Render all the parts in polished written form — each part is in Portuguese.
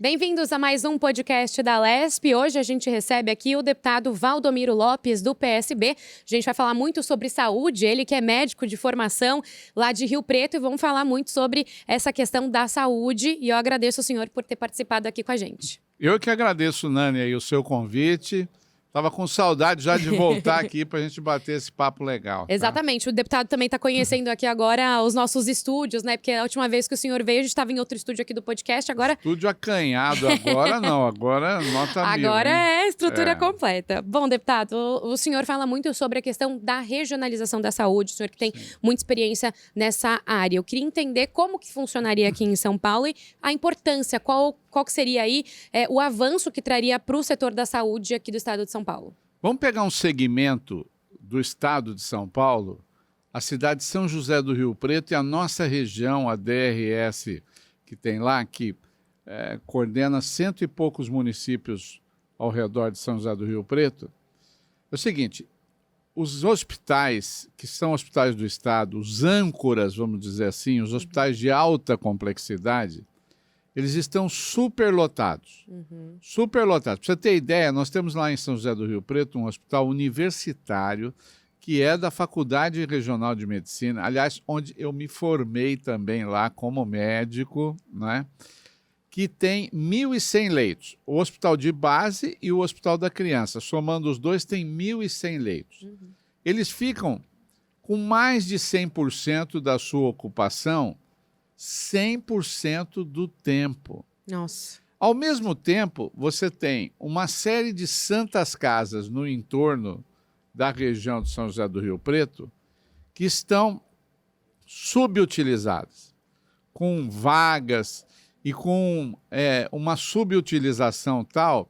Bem-vindos a mais um podcast da LESP. Hoje a gente recebe aqui o deputado Valdomiro Lopes, do PSB. A gente vai falar muito sobre saúde, ele que é médico de formação lá de Rio Preto, e vamos falar muito sobre essa questão da saúde. E eu agradeço o senhor por ter participado aqui com a gente. Eu que agradeço, Nani, aí, o seu convite. Estava com saudade já de voltar aqui para a gente bater esse papo legal. Tá? Exatamente. O deputado também está conhecendo aqui agora os nossos estúdios, né? Porque a última vez que o senhor veio, a gente estava em outro estúdio aqui do podcast. Agora... Estúdio acanhado. Agora não. Agora nota mil. Agora é estrutura completa. Bom, deputado, o senhor fala muito sobre a questão da regionalização da saúde. O senhor que tem muita experiência nessa área. Eu queria entender como que funcionaria aqui em São Paulo e a importância, qual que seria aí o avanço que traria para o setor da saúde aqui do estado de São Paulo. Vamos pegar um segmento do estado de São Paulo, a cidade de São José do Rio Preto e a nossa região, a DRS, que tem lá, que coordena 100 e poucos municípios ao redor de São José do Rio Preto. É o seguinte, os hospitais, que são hospitais do estado, os âncoras, vamos dizer assim, os hospitais de alta complexidade, eles estão superlotados. Superlotados. Para você ter ideia, nós temos lá em São José do Rio Preto um hospital universitário que é da Faculdade Regional de Medicina, aliás, onde eu me formei também lá como médico, né? Que tem 1.100 leitos. O hospital de base e o hospital da criança. Somando os dois, tem 1.100 leitos. Eles ficam com mais de 100% da sua ocupação 100% do tempo. Nossa. Ao mesmo tempo, você tem uma série de santas casas no entorno da região de São José do Rio Preto que estão subutilizadas, com vagas e com uma subutilização tal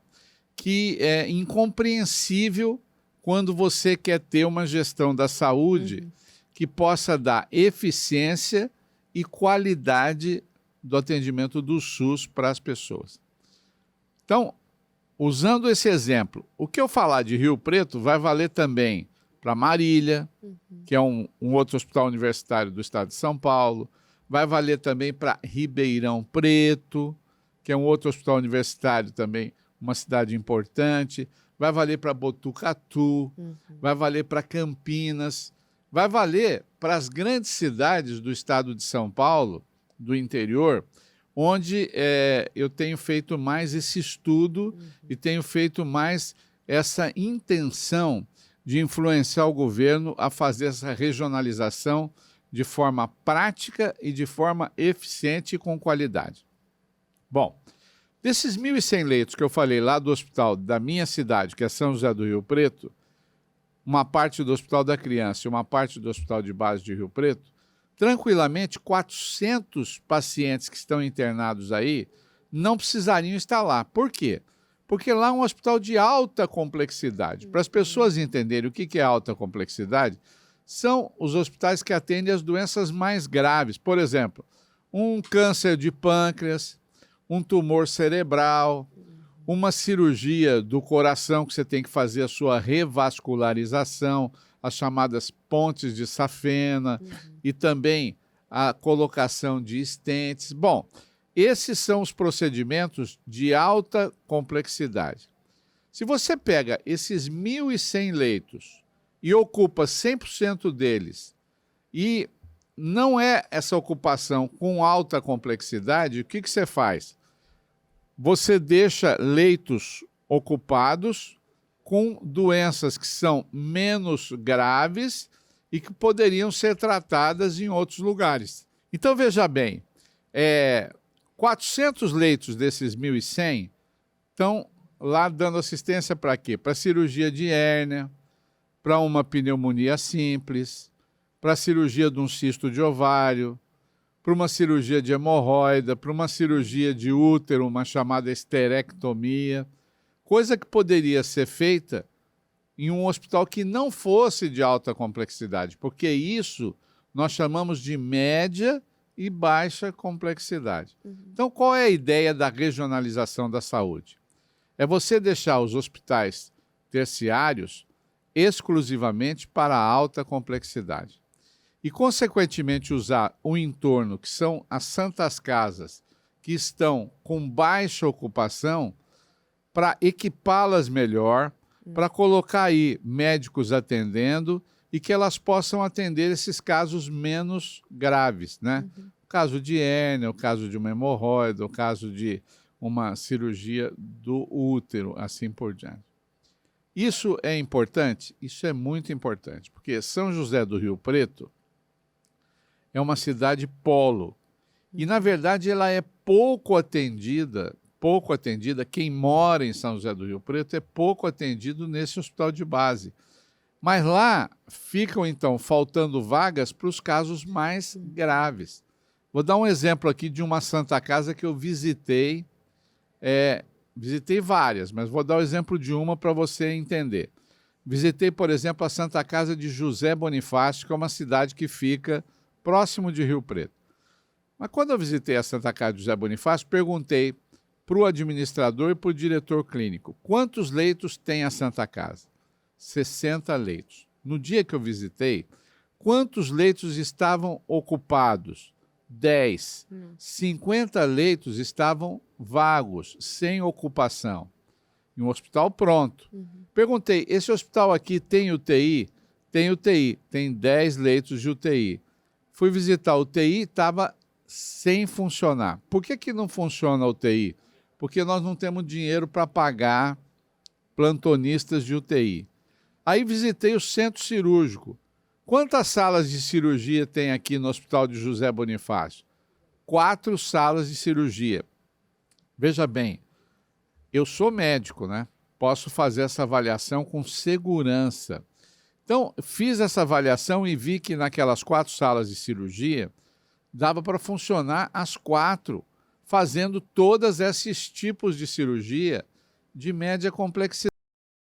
que é incompreensível quando você quer ter uma gestão da saúde que possa dar eficiência e qualidade do atendimento do SUS para as pessoas. Então, usando esse exemplo, o que eu falar de Rio Preto vai valer também para Marília, que é um outro hospital universitário do estado de São Paulo, vai valer também para Ribeirão Preto, que é um outro hospital universitário também, uma cidade importante, vai valer para Botucatu, vai valer para Campinas, vai valer para as grandes cidades do estado de São Paulo, do interior, onde eu tenho feito mais esse estudo e tenho feito mais essa intenção de influenciar o governo a fazer essa regionalização de forma prática e de forma eficiente e com qualidade. Bom, desses 1.100 leitos que eu falei lá do hospital da minha cidade, que é São José do Rio Preto, uma parte do Hospital da Criança e uma parte do Hospital de Base de Rio Preto, tranquilamente 400 pacientes que estão internados aí não precisariam estar lá. Por quê? Porque lá é um hospital de alta complexidade. Para as pessoas entenderem o que é alta complexidade, são os hospitais que atendem as doenças mais graves. Por exemplo, um câncer de pâncreas, um tumor cerebral, uma cirurgia do coração que você tem que fazer a sua revascularização, as chamadas pontes de safena e também a colocação de estentes. Bom, esses são os procedimentos de alta complexidade. Se você pega esses 1.100 leitos e ocupa 100% deles e não é essa ocupação com alta complexidade, o que você faz? Você deixa leitos ocupados com doenças que são menos graves e que poderiam ser tratadas em outros lugares. Então, veja bem, 400 leitos desses 1.100 estão lá dando assistência para quê? Para cirurgia de hérnia, para uma pneumonia simples, para cirurgia de um cisto de ovário, para uma cirurgia de hemorroida, para uma cirurgia de útero, uma chamada esterectomia, coisa que poderia ser feita em um hospital que não fosse de alta complexidade, porque isso nós chamamos de média e baixa complexidade. Então, qual é a ideia da regionalização da saúde? É você deixar os hospitais terciários exclusivamente para a alta complexidade. E, consequentemente, usar o entorno, que são as santas casas que estão com baixa ocupação para equipá-las melhor, para colocar aí médicos atendendo e que elas possam atender esses casos menos graves, né? O caso de hérnia, o caso de uma hemorroida, o caso de uma cirurgia do útero, assim por diante. Isso é importante? Isso é muito importante, porque São José do Rio Preto é uma cidade polo. E, na verdade, ela é pouco atendida. Quem mora em São José do Rio Preto é pouco atendido nesse hospital de base. Mas lá ficam, então, faltando vagas para os casos mais graves. Vou dar um exemplo aqui de uma Santa Casa que eu visitei. Visitei várias, mas vou dar o exemplo de uma para você entender. Visitei, por exemplo, a Santa Casa de José Bonifácio, que é uma cidade que fica próximo de Rio Preto. Mas quando eu visitei a Santa Casa de José Bonifácio, perguntei para o administrador e para o diretor clínico, quantos leitos tem a Santa Casa? 60 leitos. No dia que eu visitei, quantos leitos estavam ocupados? 10. 50 leitos estavam vagos, sem ocupação. Em um hospital pronto. Perguntei, esse hospital aqui tem UTI? Tem UTI, tem 10 leitos de UTI. Fui visitar a UTI, estava sem funcionar. Por que não funciona a UTI? Porque nós não temos dinheiro para pagar plantonistas de UTI. Aí visitei o centro cirúrgico. Quantas salas de cirurgia tem aqui no Hospital de José Bonifácio? 4 salas de cirurgia. Veja bem, eu sou médico, né? Posso fazer essa avaliação com segurança. Então, fiz essa avaliação e vi que naquelas 4 salas de cirurgia dava para funcionar as 4, fazendo todos esses tipos de cirurgia de média complexidade.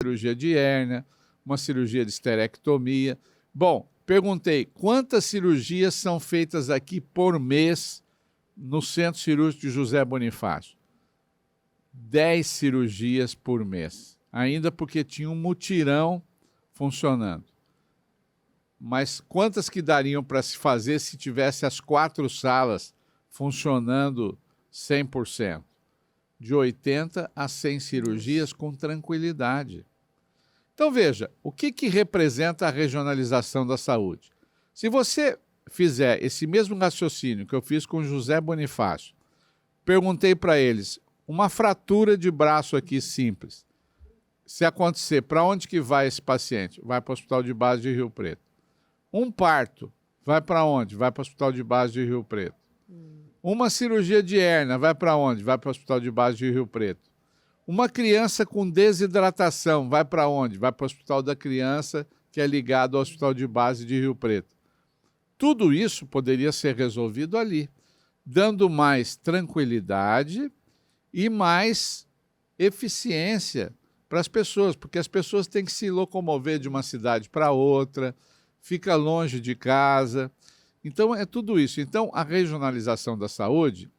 Cirurgia de hérnia, uma cirurgia de esterectomia. Bom, perguntei, quantas cirurgias são feitas aqui por mês no Centro Cirúrgico de José Bonifácio? 10 cirurgias por mês, ainda porque tinha um mutirão funcionando. Mas quantas que dariam para se fazer se tivesse as 4 salas funcionando 100%? De 80 a 100 cirurgias com tranquilidade. Então veja, o que representa a regionalização da saúde? Se você fizer esse mesmo raciocínio que eu fiz com José Bonifácio, perguntei para eles, uma fratura de braço aqui simples, se acontecer, para onde que vai esse paciente? Vai para o Hospital de Base de Rio Preto. Um parto, vai para onde? Vai para o Hospital de Base de Rio Preto. Uma cirurgia de hérnia, vai para onde? Vai para o Hospital de Base de Rio Preto. Uma criança com desidratação, vai para onde? Vai para o Hospital da Criança, que é ligado ao Hospital de Base de Rio Preto. Tudo isso poderia ser resolvido ali, dando mais tranquilidade e mais eficiência para as pessoas, porque as pessoas têm que se locomover de uma cidade para outra, fica longe de casa. Então, é tudo isso. Então, a regionalização da saúde,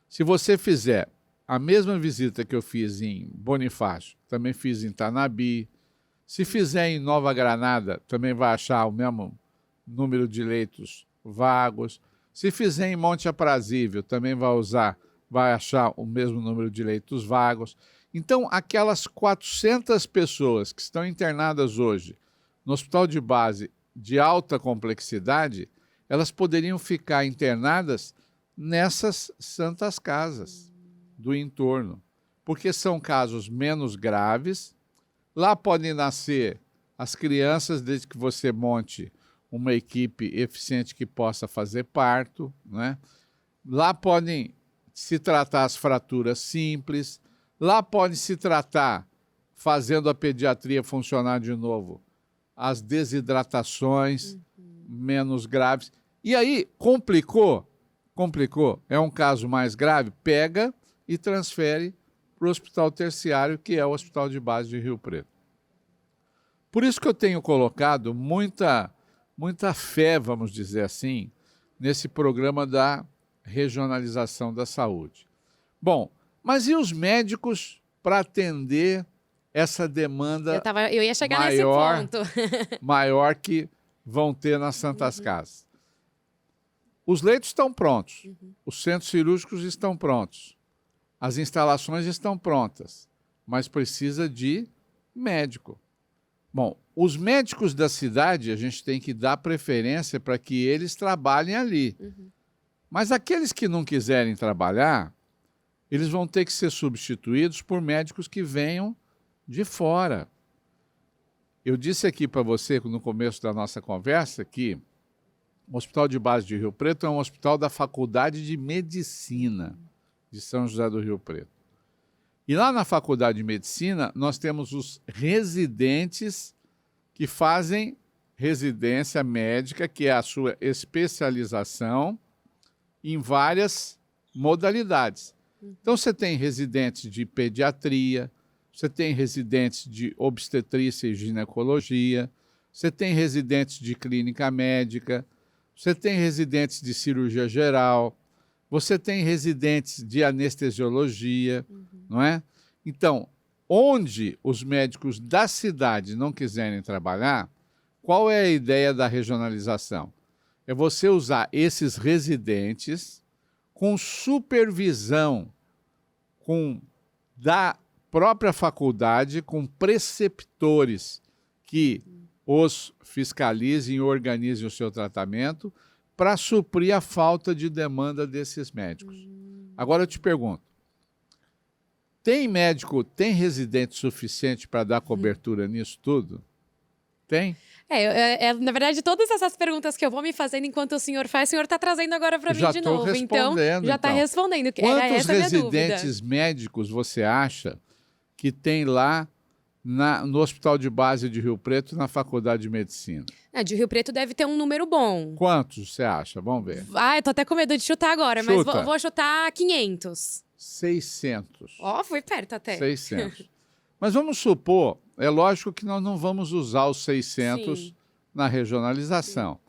se você fizer a mesma visita que eu fiz em Bonifácio, também fiz em Tanabi, se fizer em Nova Granada, também vai achar o mesmo número de leitos vagos. Se fizer em Monte Aprazível, também vai achar o mesmo número de leitos vagos. Então, aquelas 400 pessoas que estão internadas hoje no hospital de base de alta complexidade, elas poderiam ficar internadas nessas santas casas do entorno, porque são casos menos graves. Lá podem nascer as crianças, desde que você monte uma equipe eficiente que possa fazer parto, né? Lá podem se tratar as fraturas simples, lá pode se tratar, fazendo a pediatria funcionar de novo, as desidratações menos graves. E aí, complicou, é um caso mais grave, pega e transfere para o hospital terciário, que é o Hospital de Base de Rio Preto. Por isso que eu tenho colocado muita fé, vamos dizer assim, nesse programa da regionalização da saúde. Bom, mas e os médicos para atender essa demanda eu ia chegar maior, nesse ponto. maior que vão ter nas Santas Casas? Os leitos estão prontos, os centros cirúrgicos estão prontos, as instalações estão prontas, mas precisa de médico. Bom, os médicos da cidade, a gente tem que dar preferência para que eles trabalhem ali. Mas aqueles que não quiserem trabalhar, eles vão ter que ser substituídos por médicos que venham de fora. Eu disse aqui para você, no começo da nossa conversa, que o Hospital de Base de Rio Preto é um hospital da Faculdade de Medicina de São José do Rio Preto. E lá na Faculdade de Medicina, nós temos os residentes que fazem residência médica, que é a sua especialização em várias modalidades. Então, você tem residentes de pediatria, você tem residentes de obstetrícia e ginecologia, você tem residentes de clínica médica, você tem residentes de cirurgia geral, você tem residentes de anestesiologia, não é? Então, onde os médicos da cidade não quiserem trabalhar, qual é a ideia da regionalização? É você usar esses residentes com supervisão da própria faculdade, com preceptores que os fiscalizem e organizem o seu tratamento para suprir a falta de demanda desses médicos. Agora eu te pergunto, tem médico, tem residente suficiente para dar cobertura nisso tudo? Tem? Na verdade, todas essas perguntas que eu vou me fazendo enquanto o senhor faz, o senhor está trazendo agora para mim de novo. Então, já está respondendo. Quantos residentes médicos você acha que tem lá no Hospital de Base de Rio Preto, na Faculdade de Medicina? De Rio Preto deve ter um número bom. Quantos você acha? Vamos ver. Eu tô até com medo de chutar agora, mas vou chutar 500. 600. Fui perto até. 600. Mas vamos supor, é lógico que nós não vamos usar os 600 na regionalização.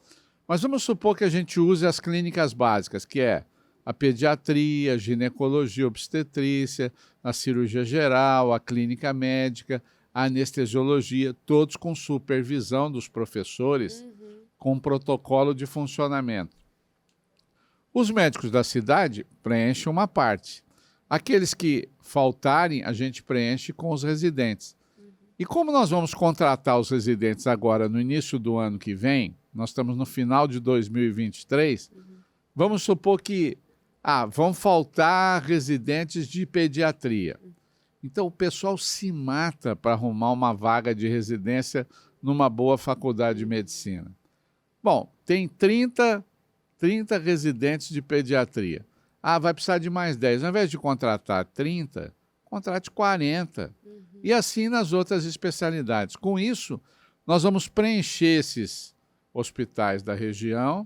Mas vamos supor que a gente use as clínicas básicas, que é a pediatria, a ginecologia, obstetrícia, a cirurgia geral, a clínica médica, a anestesiologia, todos com supervisão dos professores, com protocolo de funcionamento. Os médicos da cidade preenchem uma parte. Aqueles que faltarem, a gente preenche com os residentes. E como nós vamos contratar os residentes agora no início do ano que vem, nós estamos no final de 2023, vamos supor que vão faltar residentes de pediatria. Então o pessoal se mata para arrumar uma vaga de residência numa boa faculdade de medicina. Bom, tem 30 residentes de pediatria. Vai precisar de mais 10. Ao invés de contratar 30, contrate 40. E assim nas outras especialidades. Com isso, nós vamos preencher esses hospitais da região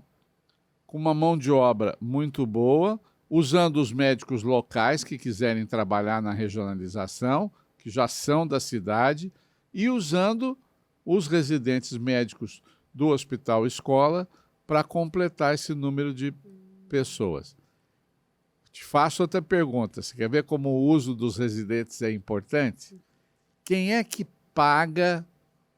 com uma mão de obra muito boa, usando os médicos locais que quiserem trabalhar na regionalização, que já são da cidade, e usando os residentes médicos do hospital escola para completar esse número de pessoas. Te faço outra pergunta. Você quer ver como o uso dos residentes é importante? Quem é que paga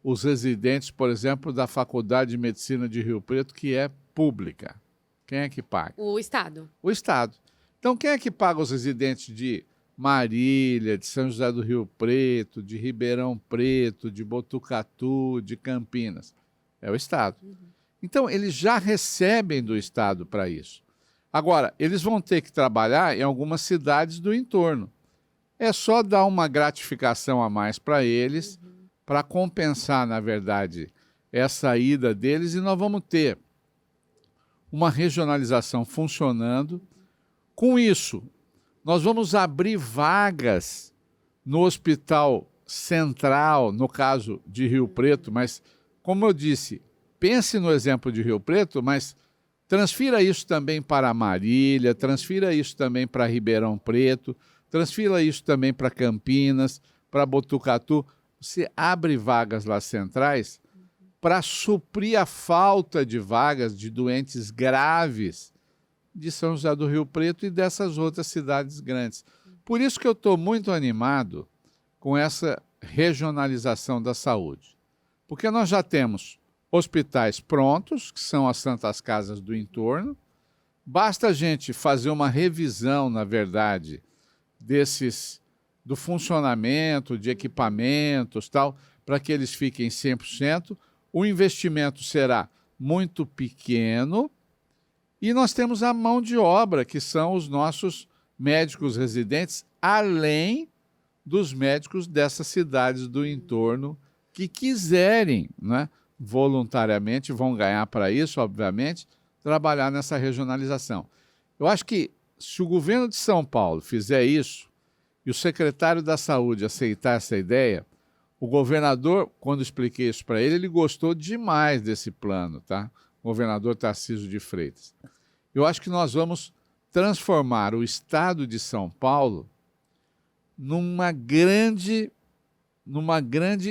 os residentes, por exemplo, da Faculdade de Medicina de Rio Preto, que é pública? Quem é que paga? O Estado. O Estado. Então, quem é que paga os residentes de Marília, de São José do Rio Preto, de Ribeirão Preto, de Botucatu, de Campinas? É o Estado. Então, eles já recebem do Estado para isso. Agora, eles vão ter que trabalhar em algumas cidades do entorno. É só dar uma gratificação a mais para eles, para compensar, na verdade, essa ida deles, e nós vamos ter uma regionalização funcionando. Com isso, nós vamos abrir vagas no Hospital Central, no caso de Rio Preto, mas, como eu disse, pense no exemplo de Rio Preto, mas transfira isso também para Marília, transfira isso também para Ribeirão Preto, transfira isso também para Campinas, para Botucatu. Você abre vagas lá centrais para suprir a falta de vagas de doentes graves de São José do Rio Preto e dessas outras cidades grandes. Por isso que eu estou muito animado com essa regionalização da saúde. Porque nós já temos hospitais prontos, que são as Santas Casas do entorno, Basta a gente fazer uma revisão, na verdade, do funcionamento, de equipamentos, tal, para que eles fiquem 100%. O investimento será muito pequeno e nós temos a mão de obra, que são os nossos médicos residentes, além dos médicos dessas cidades do entorno que quiserem, né, voluntariamente, vão ganhar para isso, obviamente, trabalhar nessa regionalização. Eu acho que se o governo de São Paulo fizer isso e o secretário da Saúde aceitar essa ideia, o governador, quando expliquei isso para ele gostou demais desse plano, tá? O governador Tarcísio de Freitas. Eu acho que nós vamos transformar o estado de São Paulo numa grande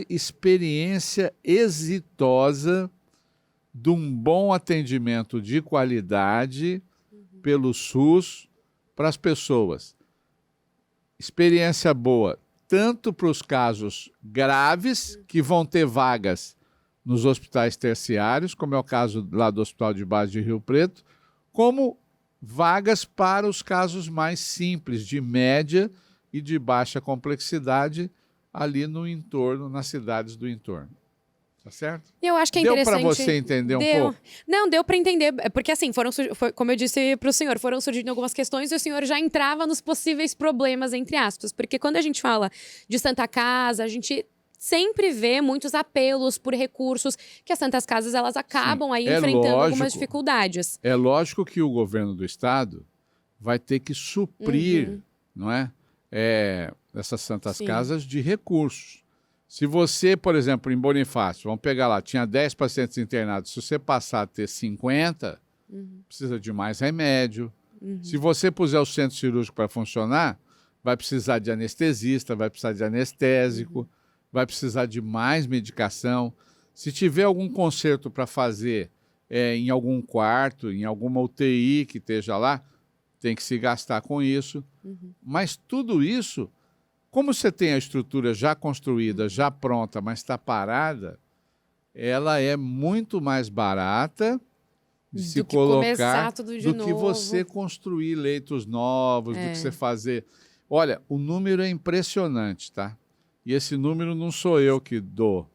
experiência exitosa de um bom atendimento de qualidade pelo SUS para as pessoas. Experiência boa tanto para os casos graves, que vão ter vagas nos hospitais terciários, como é o caso lá do Hospital de Base de Rio Preto, como vagas para os casos mais simples, de média e de baixa complexidade, ali no entorno, nas cidades do entorno. Tá certo? Eu acho que é deu interessante. Deu para você entender um pouco? Não, deu para entender, porque assim, como eu disse para o senhor, foram surgindo algumas questões e o senhor já entrava nos possíveis problemas, entre aspas, porque quando a gente fala de Santa Casa, a gente sempre vê muitos apelos por recursos que as Santas Casas elas acabam aí enfrentando algumas dificuldades. É lógico que o governo do estado vai ter que suprir, não é? Essas Santas Casas de recursos. Se você, por exemplo, em Bonifácio, vamos pegar lá, tinha 10 pacientes internados, se você passar a ter 50, precisa de mais remédio. Se você puser o centro cirúrgico para funcionar, vai precisar de anestesista, vai precisar de anestésico, vai precisar de mais medicação. Se tiver algum conserto para fazer em algum quarto, em alguma UTI que esteja lá, tem que se gastar com isso. Mas tudo isso, como você tem a estrutura já construída, já pronta, mas está parada, ela é muito mais barata de se colocar do que você construir leitos novos, do que você fazer. Olha, o número é impressionante, tá? E esse número não sou eu que dou.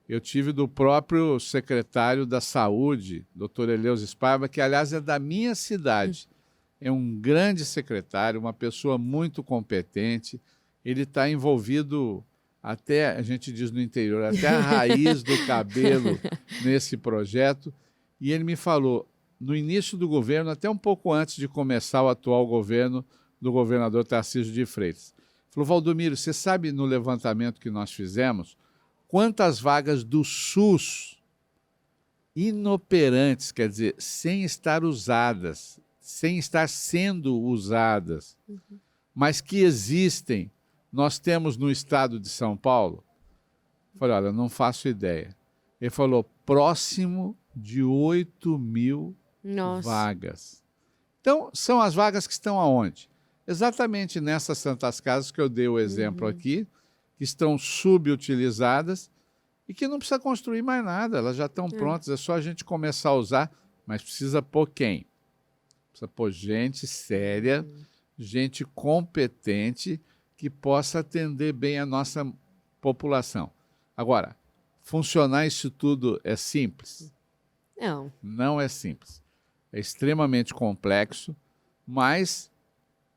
Eu tive do próprio secretário da Saúde, Dr. Eleusis Paiva, que, aliás, é da minha cidade. É um grande secretário, uma pessoa muito competente. Ele está envolvido até, a gente diz no interior, até a raiz do cabelo nesse projeto. E ele me falou, no início do governo, até um pouco antes de começar o atual governo do governador Tarcísio de Freitas, falou, Valdomiro, você sabe no levantamento que nós fizemos, quantas vagas do SUS inoperantes, quer dizer, sem estar usadas, sem estar sendo usadas, mas que existem, nós temos no estado de São Paulo? Eu falei, olha, não faço ideia. Ele falou, próximo de 8.000 vagas. Então, são as vagas que estão aonde? Exatamente nessas Santas Casas que eu dei o exemplo aqui, que estão subutilizadas e que não precisa construir mais nada, elas já estão prontas, é só a gente começar a usar, mas precisa pôr quem? Precisa pôr gente séria, gente competente, que possa atender bem a nossa população. Agora, funcionar isso tudo é simples? Não. Não é simples. É extremamente complexo, mas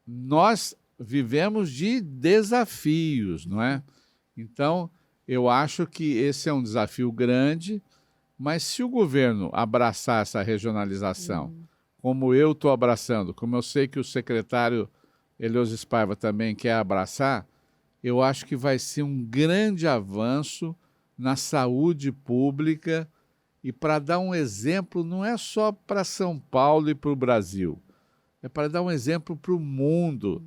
nós vivemos de desafios, não é? Então, eu acho que esse é um desafio grande, mas se o governo abraçar essa regionalização, como eu estou abraçando, como eu sei que o secretário Eleusis Paiva também quer abraçar, eu acho que vai ser um grande avanço na saúde pública e, para dar um exemplo, não é só para São Paulo e para o Brasil, é para dar um exemplo para o mundo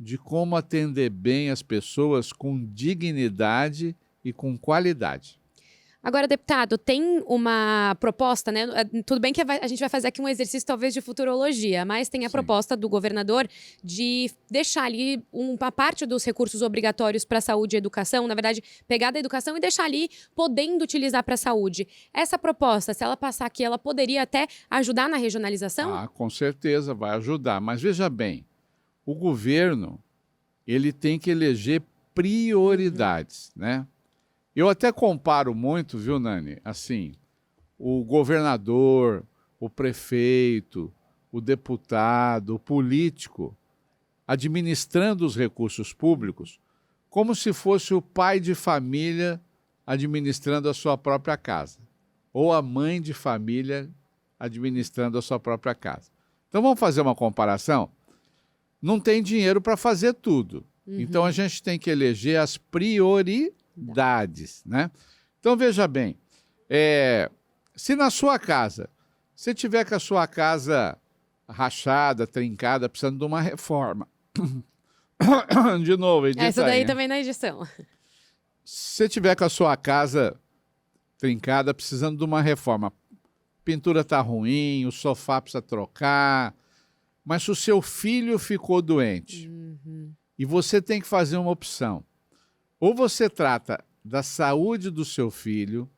de como atender bem as pessoas com dignidade e com qualidade. Agora, deputado, tem uma proposta, né? Tudo bem que a gente vai fazer aqui um exercício talvez de futurologia, mas tem a proposta do governador de deixar ali uma parte dos recursos obrigatórios para saúde e educação, na verdade, pegar da educação e deixar ali podendo utilizar para a saúde. Essa proposta, se ela passar aqui, ela poderia até ajudar na regionalização? Ah, com certeza vai ajudar. Mas veja bem, o governo ele tem que eleger prioridades, né? Eu até comparo muito, viu, Nani? Assim, o governador, o prefeito, o deputado, o político, administrando os recursos públicos como se fosse o pai de família administrando a sua própria casa, ou a mãe de família administrando a sua própria casa. Então vamos fazer uma comparação? Não tem dinheiro para fazer tudo. Então a gente tem que eleger as prioridades, né? Então veja bem, se na sua casa, se tiver com a sua casa rachada, trincada, precisando de uma reforma, de novo, edita Essa daí aí, também na edição. se tiver com a sua casa trincada, precisando de uma reforma, pintura está ruim, o sofá precisa trocar, mas se o seu filho ficou doente e você tem que fazer uma opção, ou você trata da saúde do seu filho,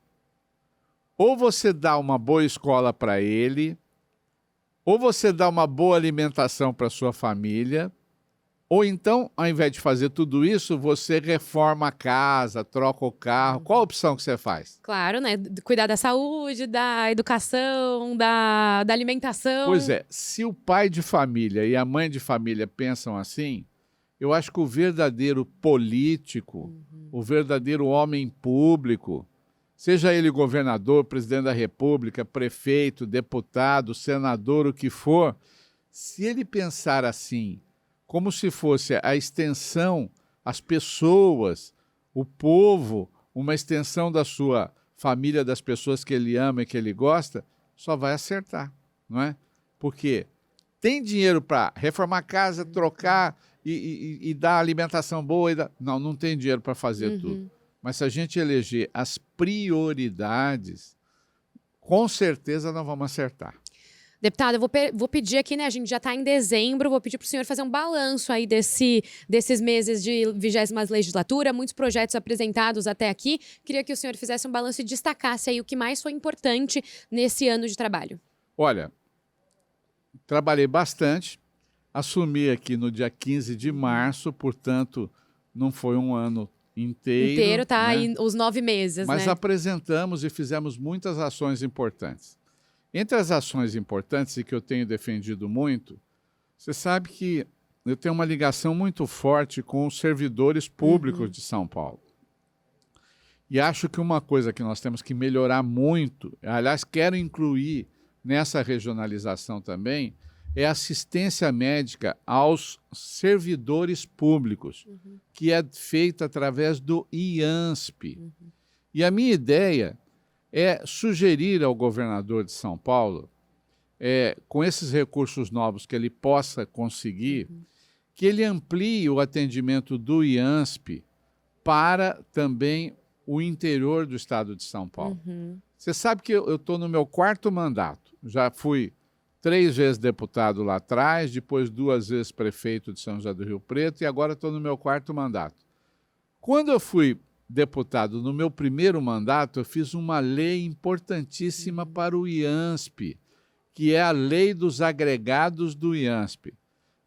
ou você dá uma boa escola para ele, ou você dá uma boa alimentação para sua família, ou então, ao invés de fazer tudo isso, você reforma a casa, troca o carro. Qual a opção que você faz? Claro, né? Cuidar da saúde, da educação, da alimentação. Pois é, se o pai de família e a mãe de família pensam assim, eu acho que o verdadeiro político, o verdadeiro homem público, seja ele governador, presidente da República, prefeito, deputado, senador, o que for, se ele pensar assim, como se fosse a extensão, as pessoas, o povo, uma extensão da sua família, das pessoas que ele ama e que ele gosta, só vai acertar, não é? Porque tem dinheiro para reformar a casa, trocar e dar alimentação boa. Não tem dinheiro para fazer tudo. Mas se a gente eleger as prioridades, com certeza nós vamos acertar. Deputado, eu vou pedir aqui, né? A gente já está em dezembro, vou pedir para o senhor fazer um balanço aí desses meses de 20ª legislatura, muitos projetos apresentados até aqui. Queria que o senhor fizesse um balanço e destacasse aí o que mais foi importante nesse ano de trabalho. Olha, trabalhei bastante, assumi aqui no dia 15 de março, portanto, não foi um ano inteiro, tá? Né? Aí os 9 meses, Mas né? apresentamos e fizemos muitas ações importantes. Entre as ações importantes e que eu tenho defendido muito, você sabe que eu tenho uma ligação muito forte com os servidores públicos de São Paulo. E acho que uma coisa que nós temos que melhorar muito, aliás, quero incluir nessa regionalização também, é assistência médica aos servidores públicos, que é feita através do IANSP. E a minha ideia é sugerir ao governador de São Paulo, com esses recursos novos que ele possa conseguir, que ele amplie o atendimento do IANSP para também o interior do estado de São Paulo. Você sabe que eu estou no meu 4º mandato, já fui 3 vezes deputado lá atrás, depois 2 vezes prefeito de São José do Rio Preto e agora estou no meu 4º mandato. Quando eu fui deputado, no meu 1º mandato, eu fiz uma lei importantíssima para o IANSP, que é a Lei dos Agregados do IANSP,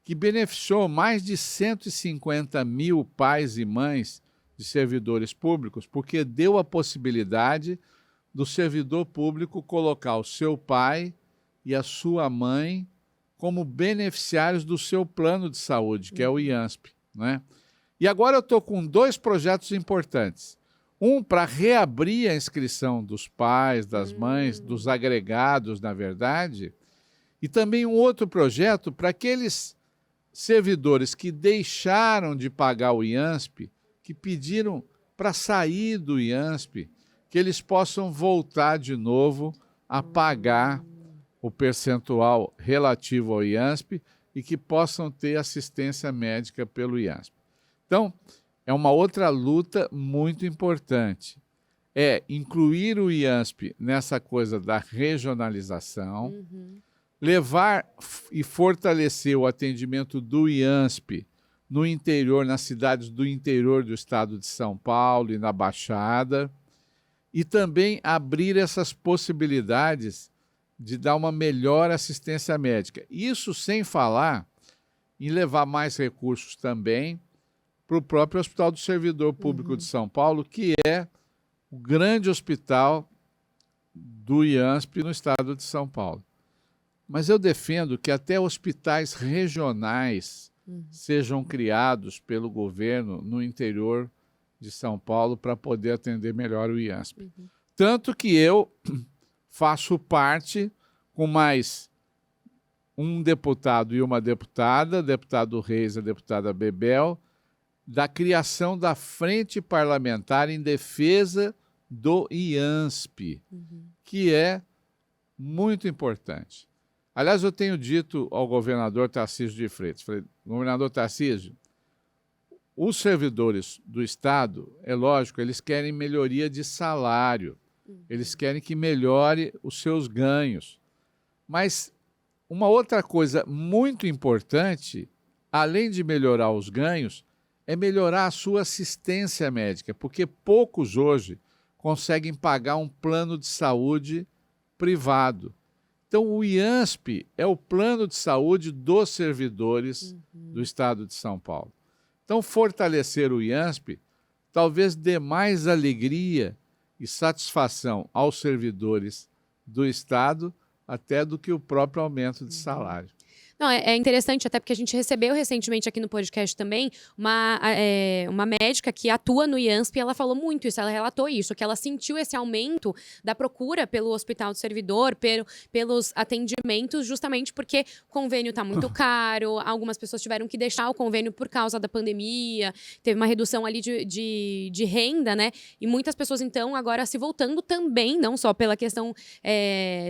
que beneficiou mais de 150 mil pais e mães de servidores públicos, porque deu a possibilidade do servidor público colocar o seu pai e a sua mãe como beneficiários do seu plano de saúde, que é o IANSP, né? E agora eu estou com 2 projetos importantes. Um para reabrir a inscrição dos pais, das mães, dos agregados, na verdade, e também um outro projeto para aqueles servidores que deixaram de pagar o IANSP, que pediram para sair do IANSP, que eles possam voltar de novo a pagar o percentual relativo ao IANSP e que possam ter assistência médica pelo IANSP. Então, é uma outra luta muito importante. é incluir o IANSP nessa coisa da regionalização, levar e fortalecer o atendimento do IANSP no interior, nas cidades do interior do estado de São Paulo e na Baixada, e também abrir essas possibilidades de dar uma melhor assistência médica. Isso sem falar em levar mais recursos também para o próprio Hospital do Servidor Público de São Paulo, que é o grande hospital do IANSP no estado de São Paulo. Mas eu defendo que até hospitais regionais sejam criados pelo governo no interior de São Paulo para poder atender melhor o IANSP. Tanto que eu faço parte, com mais um deputado e uma deputada, deputado Reis e a deputada Bebel, da criação da Frente Parlamentar em Defesa do IANSP, que é muito importante. Aliás, eu tenho dito ao governador Tarcísio de Freitas, falei, governador Tarcísio, os servidores do Estado, é lógico, eles querem melhoria de salário, eles querem que melhore os seus ganhos. Mas uma outra coisa muito importante, além de melhorar os ganhos, é melhorar a sua assistência médica, porque poucos hoje conseguem pagar um plano de saúde privado. Então, o IANSP é o plano de saúde dos servidores do Estado de São Paulo. Então, fortalecer o IANSP talvez dê mais alegria e satisfação aos servidores do Estado até do que o próprio aumento de salário. Não, é interessante, até porque a gente recebeu recentemente aqui no podcast também uma médica que atua no IANSP e ela falou muito isso, ela relatou isso, que ela sentiu esse aumento da procura pelo Hospital do Servidor, pelos atendimentos, justamente porque o convênio está muito caro, algumas pessoas tiveram que deixar o convênio por causa da pandemia, teve uma redução ali de renda, né? E muitas pessoas, então, agora se voltando também, não só pela questão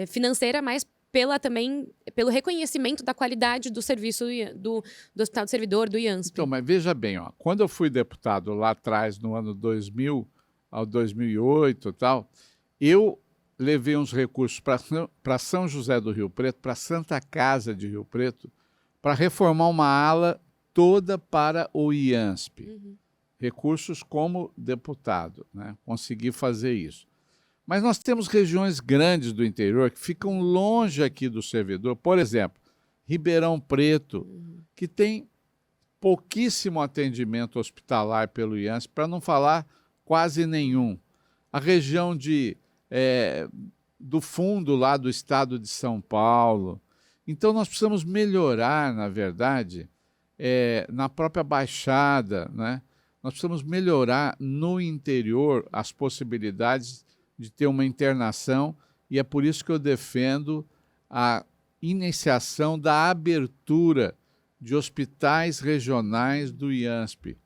financeira, mas pelo reconhecimento da qualidade do serviço do Hospital do Servidor, do IANSP. Então, mas veja bem, ó, quando eu fui deputado lá atrás, no ano 2000 ao 2008 e tal, eu levei uns recursos para São José do Rio Preto, para Santa Casa de Rio Preto, para reformar uma ala toda para o IANSP. Recursos como deputado, né? Consegui fazer isso. Mas nós temos regiões grandes do interior que ficam longe aqui do servidor. Por exemplo, Ribeirão Preto, que tem pouquíssimo atendimento hospitalar pelo IANSP, para não falar quase nenhum. A região do fundo lá do estado de São Paulo. Então, nós precisamos melhorar, na verdade, na própria Baixada, né? Nós precisamos melhorar no interior as possibilidades de ter uma internação, e é por isso que eu defendo a iniciação da abertura de hospitais regionais do IANSP.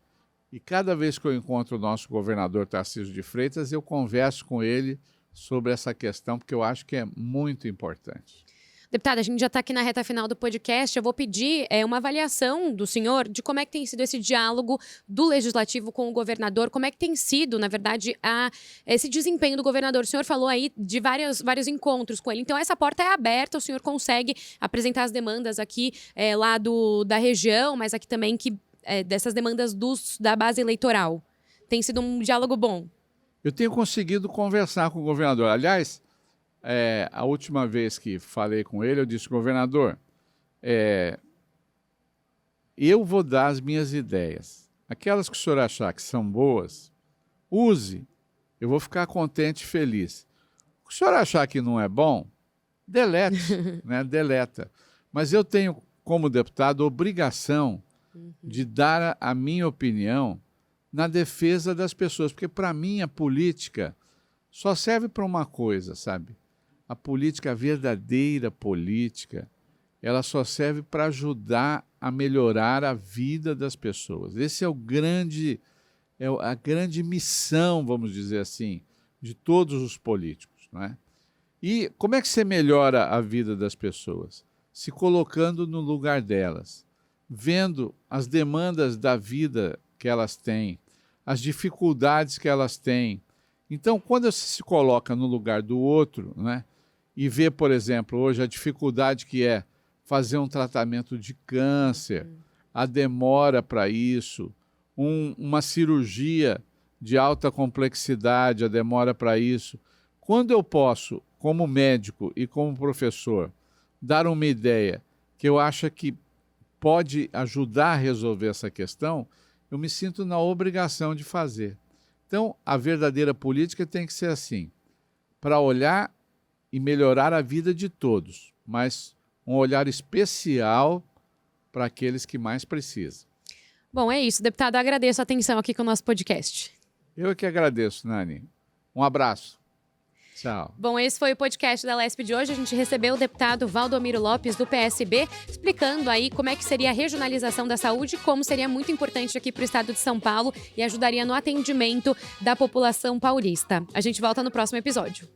E cada vez que eu encontro o nosso governador Tarcísio de Freitas, eu converso com ele sobre essa questão, porque eu acho que é muito importante. Deputada, a gente já está aqui na reta final do podcast. Eu vou pedir uma avaliação do senhor de como é que tem sido esse diálogo do Legislativo com o governador, como é que tem sido, na verdade, esse desempenho do governador. O senhor falou aí de vários encontros com ele. Então, essa porta é aberta, o senhor consegue apresentar as demandas aqui lá da região, mas aqui também dessas demandas da base eleitoral. Tem sido um diálogo bom? Eu tenho conseguido conversar com o governador. Aliás, a última vez que falei com ele, eu disse, governador, eu vou dar as minhas ideias. Aquelas que o senhor achar que são boas, use. Eu vou ficar contente e feliz. O que o senhor achar que não é bom, delete, né? Deleta. Mas eu tenho, como deputado, obrigação de dar a minha opinião na defesa das pessoas. Porque, para mim, a política só serve para uma coisa, sabe? A política, a verdadeira política, ela só serve para ajudar a melhorar a vida das pessoas. Esse é a grande missão, vamos dizer assim, de todos os políticos, não é? E como é que você melhora a vida das pessoas? Se colocando no lugar delas, vendo as demandas da vida que elas têm, as dificuldades que elas têm, Então, quando você se coloca no lugar do outro, né, e vê, por exemplo, hoje a dificuldade que é fazer um tratamento de câncer, a demora para isso, uma cirurgia de alta complexidade, a demora para isso. Quando eu posso, como médico e como professor, dar uma ideia que eu acho que pode ajudar a resolver essa questão, eu me sinto na obrigação de fazer. Então, a verdadeira política tem que ser assim, para olhar e melhorar a vida de todos, mas um olhar especial para aqueles que mais precisam. Bom, é isso, deputado. Agradeço a atenção aqui com o nosso podcast. Eu é que agradeço, Nani. Um abraço. Tchau. Bom, esse foi o podcast da LESP de hoje. A gente recebeu o deputado Valdomiro Lopes, do PSB, explicando aí como é que seria a regionalização da saúde, como seria muito importante aqui para o estado de São Paulo e ajudaria no atendimento da população paulista. A gente volta no próximo episódio.